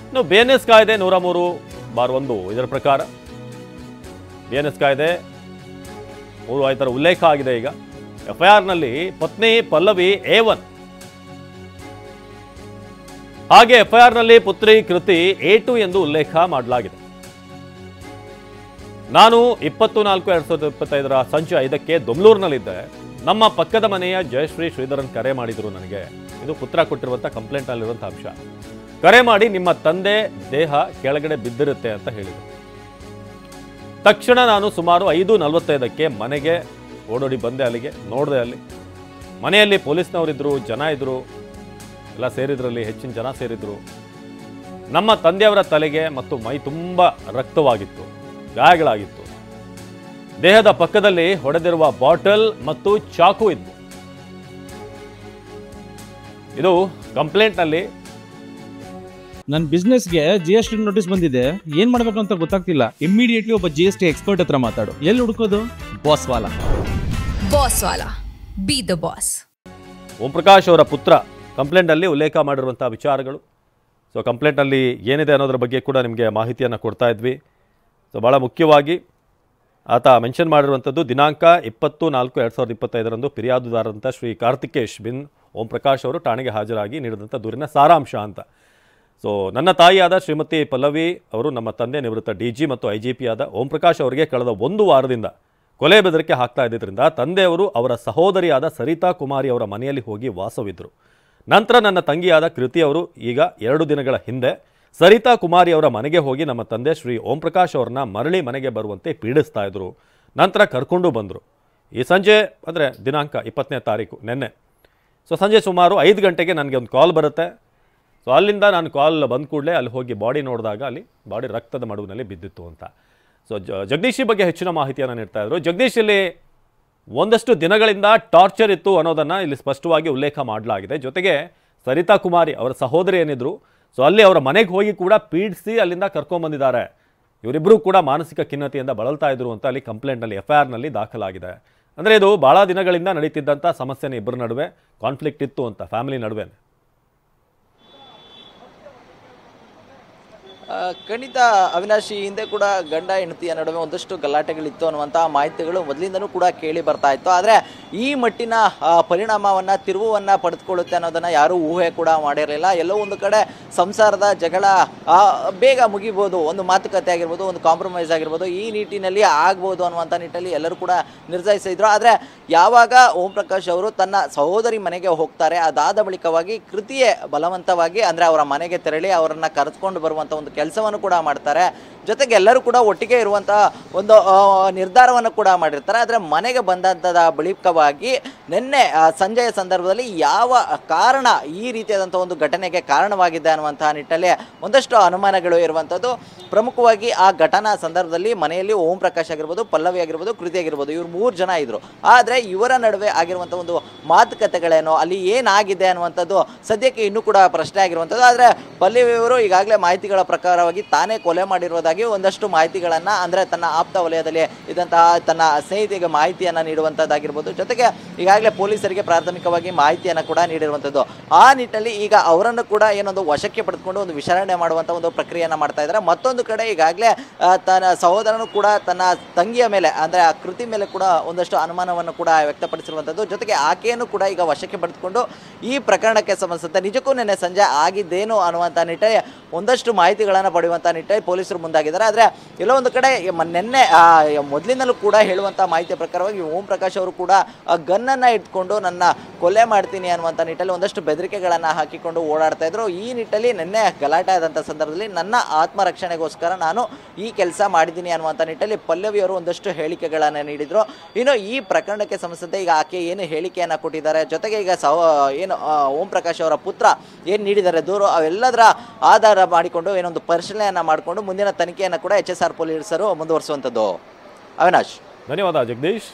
ಇನ್ನು BNS ಕಾಯ್ದೆ 103/1 ಇದರ ಪ್ರಕಾರ BNS ಕಾಯ್ದೆ 3 ಉಲ್ಲೇಖ ಆಗಿದೆ. ಈಗ FIR ನಲ್ಲಿ ಪತ್ನಿ ಪಲ್ಲವಿ A1, ಹಾಗೆ FIR ನಲ್ಲಿ ಪುತ್ರಿ ಕೃತಿ A2 ಎಂದು ಉಲ್ಲೇಖ ಮಾಡಲಾಗಿದೆ. ನಾನು 20/4/2025 ಸಂಜೆ 5ಕ್ಕೆ ದೊಮ್ಲೂರಿನಲ್ಲಿದ್ದೆ. ನಮ್ಮ ಪಕ್ಕದ ಮನೆಯ ಜಯಶ್ರೀ ಶ್ರೀಧರನ್ ಕರೆ ಮಾಡಿದ್ರು ನನಗೆ. ಇದು ಪುತ್ರ ಕೊಟ್ಟಿರುವಂಥ ಕಂಪ್ಲೇಂಟ್ನಲ್ಲಿರುವಂಥ ಅಂಶ. ಕರೆ ಮಾಡಿ ನಿಮ್ಮ ತಂದೆ ದೇಹ ಕೆಳಗಡೆ ಬಿದ್ದಿರುತ್ತೆ ಅಂತ ಹೇಳಿದರು. ತಕ್ಷಣ ನಾನು ಸುಮಾರು 5:45ಕ್ಕೆ ಮನೆಗೆ ಓಡೋಡಿ ಬಂದೆ. ಅಲ್ಲಿಗೆ ನೋಡಿದೆ. ಅಲ್ಲಿ ಮನೆಯಲ್ಲಿ ಪೊಲೀಸ್ನವರಿದ್ದರು, ಜನ ಇದ್ದರು, ಎಲ್ಲ ಸೇರಿದ್ರಲ್ಲಿ ಹೆಚ್ಚಿನ ಜನ ಸೇರಿದ್ರು. ನಮ್ಮ ತಂದೆಯವರ ತಲೆಗೆ ಮತ್ತು ಮೈ ತುಂಬ ರಕ್ತವಾಗಿತ್ತು, ಗಾಯಗಳಾಗಿತ್ತು. ದೇಹದ ಪಕ್ಕದಲ್ಲಿ ಹೊಡೆದಿರುವ ಬಾಟಲ್ ಮತ್ತು ಚಾಕು ಇದ್ವು. ಇದು ಕಂಪ್ಲೇಂಟ್ನಲ್ಲಿ. ನನ್ನ ಬಿಸ್ನೆಸ್ಗೆ GST ನೋಟಿಸ್ ಬಂದಿದೆ, ಏನ್ ಮಾಡ್ಬೇಕು ಅಂತ ಗೊತ್ತಾಗ್ತಿಲ್ಲ. ಇಮಿಡಿಯೇಟ್ಲಿ ಒಬ್ಬ GST ಎಕ್ಸ್ಪರ್ಟ್ ಹತ್ರ ಮಾತಾಡು. ಎಲ್ಲಿ ಹುಡುಕೋದು? ಬಾಸ್ವಾಲಾ. Be the boss. Om Prakash ಅವರ ಪುತ್ರ ಕಂಪ್ಲೇಂಟಲ್ಲಿ ಉಲ್ಲೇಖ ಮಾಡಿರುವಂಥ ವಿಚಾರಗಳು. ಸೊ ಕಂಪ್ಲೇಂಟಲ್ಲಿ ಏನಿದೆ ಅನ್ನೋದ್ರ ಬಗ್ಗೆ ಕೂಡ ನಿಮಗೆ ಮಾಹಿತಿಯನ್ನು ಕೊಡ್ತಾ ಇದ್ವಿ. ಸೊ ಭಾಳ ಮುಖ್ಯವಾಗಿ ಆತ ಮೆನ್ಷನ್ ಮಾಡಿರುವಂಥದ್ದು ದಿನಾಂಕ 20/4/2025 ಫಿರ್ಯಾದುದಾರರಂಥ ಶ್ರೀ ಕಾರ್ತಿಕೇಶ್ ಬಿನ್ ಓಂ ಪ್ರಕಾಶ್ ಅವರು ಠಾಣೆಗೆ ಹಾಜರಾಗಿ ನೀಡಿದಂಥ ದೂರಿನ ಸಾರಾಂಶ ಅಂತ. ಸೊ ನನ್ನ ತಾಯಿಯಾದ ಶ್ರೀಮತಿ ಪಲ್ಲವಿ ಅವರು ನಮ್ಮ ತಂದೆ ನಿವೃತ್ತ DG ಮತ್ತು IGP ಆದ ಓಂ ಪ್ರಕಾಶ್ ಅವರಿಗೆ ಕಳೆದ 1 ವಾರದಿಂದ ಕೊಲೆ ಬೆದರಿಕೆ ಹಾಕ್ತಾ ಇದ್ದಿದ್ದರಿಂದ ತಂದೆಯವರು ಅವರ ಸಹೋದರಿಯಾದ ಸರಿತಾ ಕುಮಾರಿ ಅವರ ಮನೆಯಲ್ಲಿ ಹೋಗಿ ವಾಸವಿದ್ದರು. ನಂತರ ನನ್ನ ತಂಗಿಯಾದ ಕೃತಿ ಅವರು ಈಗ 2 ದಿನಗಳ ಹಿಂದೆ ಸರಿತಾ ಕುಮಾರಿ ಅವರ ಮನೆಗೆ ಹೋಗಿ ನಮ್ಮ ತಂದೆ ಶ್ರೀ ಓಂ ಪ್ರಕಾಶ್ ಅವ್ರನ್ನ ಮರಳಿ ಮನೆಗೆ ಬರುವಂತೆ ಪೀಡಿಸ್ತಾ ಇದ್ರು. ನಂತರ ಕರ್ಕೊಂಡು ಬಂದರು. ಈ ಸಂಜೆ ಅಂದರೆ ದಿನಾಂಕ 20ನೇ ತಾರೀಕು ನಿನ್ನೆ. ಸೊ ಸಂಜೆ ಸುಮಾರು 5 ಗಂಟೆಗೆ ನನಗೆ ಒಂದು ಕಾಲ್ ಬರುತ್ತೆ. ಸೊ ಅಲ್ಲಿಂದ ನಾನು ಕಾಲ್ ಬಂದ ಕೂಡಲೇ ಅಲ್ಲಿ ಹೋಗಿ ಬಾಡಿ ನೋಡಿದಾಗ ಅಲ್ಲಿ ಬಾಡಿ ರಕ್ತದ ಮಡುವಿನಲ್ಲಿ ಬಿದ್ದಿತ್ತು ಅಂತ. ಸೊ ಜಗದೀಶಿ ಬಗ್ಗೆ ಹೆಚ್ಚಿನ ಮಾಹಿತಿಯನ್ನು ನೀಡ್ತಾ ಇದ್ರು. ಜಗದೀಶ್ ಇಲ್ಲಿ ಒಂದಷ್ಟು ದಿನಗಳಿಂದ ಟಾರ್ಚರ್ ಇತ್ತು ಅನ್ನೋದನ್ನು ಇಲ್ಲಿ ಸ್ಪಷ್ಟವಾಗಿ ಉಲ್ಲೇಖ ಮಾಡಲಾಗಿದೆ. ಜೊತೆಗೆ ಸರಿತಾ ಕುಮಾರಿ ಅವರ ಸಹೋದರಿ ಏನಿದ್ರು, ಸೊ ಅಲ್ಲಿ ಅವರ ಮನೆಗೆ ಹೋಗಿ ಕೂಡ ಪೀಡಿಸಿ ಅಲ್ಲಿಂದ ಕರ್ಕೊಂಡ್ಬಂದಿದ್ದಾರೆ. ಇವರಿಬ್ಬರೂ ಕೂಡ ಮಾನಸಿಕ ಖಿನ್ನತೆಯಿಂದ ಬಳಲ್ತಾ ಇದ್ರು ಅಂತ ಅಲ್ಲಿ ಕಂಪ್ಲೇಂಟ್ನಲ್ಲಿ FIR ನಲ್ಲಿ ದಾಖಲಾಗಿದೆ. ಅಂದರೆ ಇದು ಭಾಳ ದಿನಗಳಿಂದ ನಡೀತಿದ್ದಂಥ ಸಮಸ್ಯೆನೇ, ಇಬ್ಬರ ನಡುವೆ ಕಾನ್ಫ್ಲಿಕ್ಟ್ ಇತ್ತು ಅಂತ, ಫ್ಯಾಮಿಲಿ ನಡುವೆ. ಖಂಡಿತ ಅವಿನಾಶ್, ಈ ಹಿಂದೆ ಕೂಡ ಗಂಡ ಹೆಂಡತಿಯ ನಡುವೆ ಒಂದಷ್ಟು ಗಲಾಟೆಗಳಿತ್ತು ಅನ್ನುವಂಥ ಮಾಹಿತಿಗಳು ಮೊದಲಿಂದನೂ ಕೂಡ ಕೇಳಿ ಬರ್ತಾ ಇತ್ತು. ಆದರೆ ಈ ಮಟ್ಟಿನ ಪರಿಣಾಮವನ್ನು, ತಿರುವನ್ನು ಪಡೆದುಕೊಳ್ಳುತ್ತೆ ಅನ್ನೋದನ್ನು ಯಾರೂ ಊಹೆ ಕೂಡ ಮಾಡಿರಲಿಲ್ಲ. ಎಲ್ಲೋ ಒಂದು ಕಡೆ ಸಂಸಾರದ ಜಗಳ ಬೇಗ ಮುಗಿಬೋದು, ಒಂದು ಮಾತುಕತೆ ಆಗಿರ್ಬೋದು, ಒಂದು ಕಾಂಪ್ರಮೈಸ್ ಆಗಿರ್ಬೋದು, ಈ ನಿಟ್ಟಿನಲ್ಲಿ ಆಗ್ಬೋದು ಅನ್ನುವಂಥ ನಿಟ್ಟಿನಲ್ಲಿ ಎಲ್ಲರೂ ಕೂಡ ನಿರ್ಧರಿಸಿದ್ರು. ಆದರೆ ಯಾವಾಗ ಓಂ ಪ್ರಕಾಶ್ ಅವರು ತನ್ನ ಸಹೋದರಿ ಮನೆಗೆ ಹೋಗ್ತಾರೆ, ಅದಾದ ಬಳಿಕವಾಗಿ ಕೃತಿಯೇ ಬಲವಂತವಾಗಿ ಅಂದರೆ ಅವರ ಮನೆಗೆ ತೆರಳಿ ಅವರನ್ನು ಕರೆದುಕೊಂಡು ಬರುವಂಥ ಒಂದು ಕೆಲಸವನ್ನು ಕೂಡ ಮಾಡ್ತಾರೆ. ಜೊತೆಗೆ ಎಲ್ಲರೂ ಕೂಡ ಒಟ್ಟಿಗೆ ಇರುವಂಥ ಒಂದು ನಿರ್ಧಾರವನ್ನು ಕೂಡ ಮಾಡಿರ್ತಾರೆ. ಆದರೆ ಮನೆಗೆ ಬಂದಂಥದ ಬಳಿಕವಾಗಿ ನಿನ್ನೆ ಸಂಜೆಯ ಸಂದರ್ಭದಲ್ಲಿ ಯಾವ ಕಾರಣ ಈ ರೀತಿಯಾದಂಥ ಒಂದು ಘಟನೆಗೆ ಕಾರಣವಾಗಿದೆ ಅನ್ನುವಂಥ ನಿಟ್ಟಲ್ಲಿ ಒಂದಷ್ಟು ಅನುಮಾನಗಳು ಇರುವಂಥದ್ದು. ಪ್ರಮುಖವಾಗಿ ಆ ಘಟನಾ ಸಂದರ್ಭದಲ್ಲಿ ಮನೆಯಲ್ಲಿ ಓಂ ಪ್ರಕಾಶ್ ಆಗಿರ್ಬೋದು, ಪಲ್ಲವಿ ಆಗಿರ್ಬೋದು, ಕೃತಿ ಆಗಿರ್ಬೋದು, ಇವರು 3 ಜನ ಇದ್ರು. ಆದರೆ ಇವರ ನಡುವೆ ಆಗಿರುವಂಥ ಒಂದು ಮಾತುಕತೆಗಳೇನೋ, ಅಲ್ಲಿ ಏನಾಗಿದೆ ಅನ್ನುವಂಥದ್ದು ಸದ್ಯಕ್ಕೆ ಇನ್ನೂ ಕೂಡ ಪ್ರಶ್ನೆ ಆಗಿರುವಂಥದ್ದು. ಆದರೆ ಪಲ್ಲವಿಯವರು ಈಗಾಗಲೇ ಮಾಹಿತಿಗಳ ಪ್ರಕಾರವಾಗಿ ತಾನೇ ಕೊಲೆ ಮಾಡಿರುವುದಾಗಿ ಒಂದಷ್ಟು ಮಾಹಿತಿಗಳನ್ನು, ಅಂದರೆ ತನ್ನ ಆಪ್ತ ವಲಯದಲ್ಲಿ ಇದ್ದಂತಹ ತನ್ನ ಸ್ನೇಹಿತಿಗೆ ಮಾಹಿತಿಯನ್ನು ನೀಡುವಂಥದ್ದಾಗಿರ್ಬೋದು. ಜೊತೆಗೆ ಈಗಾಗಲೇ ಪೊಲೀಸರಿಗೆ ಪ್ರಾಥಮಿಕವಾಗಿ ಮಾಹಿತಿಯನ್ನು ಕೂಡ ನೀಡಿರುವಂಥದ್ದು. ಆ ನಿಟ್ಟಿನಲ್ಲಿ ಈಗ ಅವರನ್ನು ಕೂಡ ಏನೊಂದು ವಶಕ್ಕೆ ಪಡೆದುಕೊಂಡು ಒಂದು ವಿಚಾರಣೆ ಮಾಡುವಂಥ ಒಂದು ಪ್ರಕ್ರಿಯೆಯನ್ನು ಮಾಡ್ತಾ ಇದ್ದಾರೆ. ಮತ್ತೊಂದು ಕಡೆ ಈಗಾಗಲೇ ತನ್ನ ಸಹೋದರನು ಕೂಡ ತನ್ನ ತಂಗಿಯ ಮೇಲೆ, ಅಂದರೆ ಆ ಕೃತಿ ಮೇಲೆ ಕೂಡ ಒಂದಷ್ಟು ಅನುಮಾನವನ್ನು ಕೂಡ ವ್ಯಕ್ತಪಡಿಸಿರುವಂಥದ್ದು. ಜೊತೆಗೆ ಆಕೆಯನ್ನು ಕೂಡ ಈಗ ವಶಕ್ಕೆ ಪಡೆದುಕೊಂಡು ಈ ಪ್ರಕರಣಕ್ಕೆ ಸಂಬಂಧಿಸಿದಂತೆ ನಿಜಕ್ಕೂ ನಿನ್ನೆ ಸಂಜೆ ಆಗಿದ್ದೇನು ಅನ್ನುವಂಥ ನಿಟ್ಟಲ್ಲಿ ಒಂದಷ್ಟು ಮಾಹಿತಿಗಳನ್ನು ಪಡೆಯುವಂಥ ನಿಟ್ಟಲ್ಲಿ ಪೊಲೀಸರು ಮುಂದಾಗಿದ್ದಾರೆ. ಆದರೆ ಎಲ್ಲೋ ಒಂದು ಕಡೆ ನಿನ್ನೆ ಮೊದಲಿನಲ್ಲೂ ಕೂಡ ಹೇಳುವಂಥ ಮಾಹಿತಿಯ ಪ್ರಕಾರವಾಗಿ ಓಂ ಪ್ರಕಾಶ್ ಅವರು ಕೂಡ ಗನ್ನನ್ನು ಇಟ್ಕೊಂಡು ನನ್ನ ಕೊಲೆ ಮಾಡ್ತೀನಿ ಅನ್ನುವಂಥ ನಿಟ್ಟಲ್ಲಿ ಒಂದಷ್ಟು ಬೆದರಿಕೆಗಳನ್ನು ಹಾಕಿಕೊಂಡು ಓಡಾಡ್ತಾ ಇದ್ರು. ಈ ನಿಟ್ಟಲ್ಲಿ ನಿನ್ನೆ ಗಲಾಟೆ ಆದಂಥ ಸಂದರ್ಭದಲ್ಲಿ ನನ್ನ ಆತ್ಮರಕ್ಷಣೆಗೋಸ್ಕರ ನಾನು ಈ ಕೆಲಸ ಮಾಡಿದ್ದೀನಿ ಅನ್ನುವಂಥ ನಿಟ್ಟಲ್ಲಿ ಪಲ್ಲವಿಯವರು ಒಂದಷ್ಟು ಹೇಳಿಕೆಗಳನ್ನು ನೀಡಿದರು. ಇನ್ನು ಈ ಪ್ರಕರಣಕ್ಕೆ ಸಂಬಂಧಿಸಿದಂತೆ ಈಗ ಆಕೆ ಏನು ಹೇಳಿಕೆಯನ್ನು ಕೊಟ್ಟಿದ್ದಾರೆ, ಜೊತೆಗೆ ಈಗ ಏನು ಓಂ ಪ್ರಕಾಶ್ ಅವರ ಪುತ್ರ ಏನು ನೀಡಿದ್ದಾರೆ ದೂರು, ಅವೆಲ್ಲದರ ಆಧಾರ ಮಾಡಿಕೊಂಡು ಏನೊಂದು ಪರಿಶೀಲನೆಯನ್ನು ಮಾಡಿಕೊಂಡು ಮುಂದಿನ ತನಿಖೆಯನ್ನು ಕೂಡ HSR ಪೊಲೀಸರು ಮುಂದುವರಿಸುವಂಥದ್ದು. ಅವಿನಾಶ್, ಧನ್ಯವಾದ ಜಗದೀಶ್.